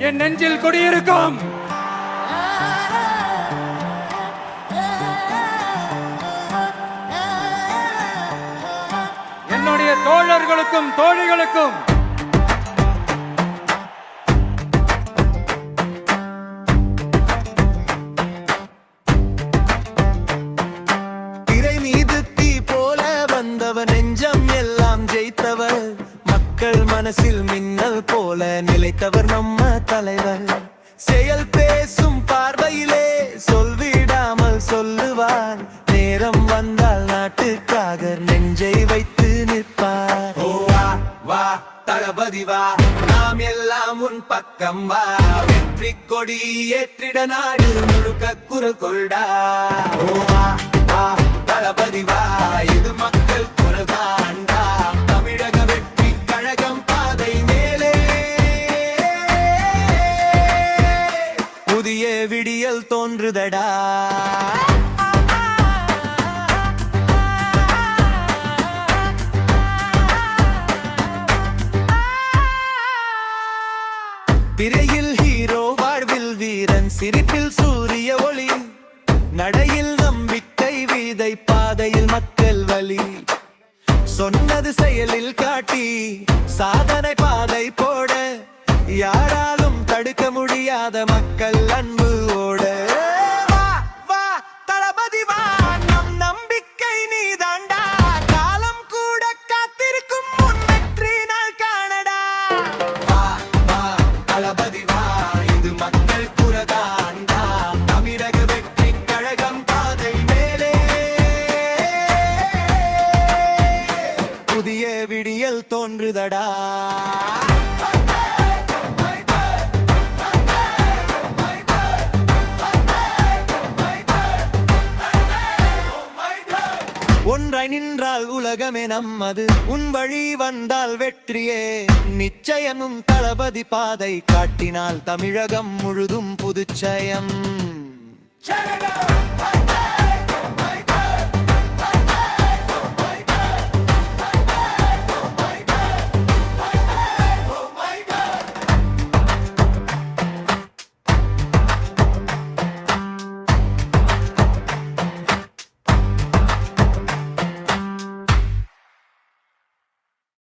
என் நெஞ்சில் குடியிருக்கும். என்னுடைய தோழர்களுக்கும் தோழிகளுக்கும் நெஞ்சம் எல்லாம் ஜெயித்தவர், மக்கள் மனசில் மின்னல் போல நிலைத்தவர் நம்ம தலைவர். செயல் பேசும் பார்வையிலே சொல்விடாமல் சொல்லுவார், நேரம் வந்தால் நாட்டுக்காக நெஞ்சை வைத்து நிற்பார். ஓ வா வா தளபதி வா, நாம் எல்லாம் உன் பக்கம் வா, வெற்றி கொடி ஏற்றிட நாடு முழுக்க குரல் கொள்டா. ஓ வா வா தளபதி வா, இது மக்கள் குரல் தாண்டா, தமிழக வெற்றி கழகம் பாதை மேலே புதிய விடியல் தோன்றுதடா. பிறையில் ஹீரோ, வாழ்வில் வீரன், சிரிப்பில் சூரிய ஒளி, நடையில் நம்பிக்கை வீதை, பாதையில் மக்கள் வழி. சொன்னது செயலில் காட்டி சாதனை பாதை போட, யாராலும் தடுக்க முடியாத மக்கள் அன்பு ஓட. வா வா தளபதி வா, நம் நம்பிக்கை நீதாண்டா, காலம் கூட காத்திருக்கும் முன் வெற்றி நாள் காணடா. வா வா தளபதி வா, இது மக்கள் குரதாண்டா, தமிழக வெற்றி கழகம் பாதை மேலே புதிய விடியல் தோன்றுதடா. ஒன்றாய் நின்றால் உலகமே நம்மது, உன் வழி வந்தால் வெற்றியே நிச்சயமும். தளபதி பாதை காட்டினால் தமிழகம் முழுதும் புதுச்சயம்.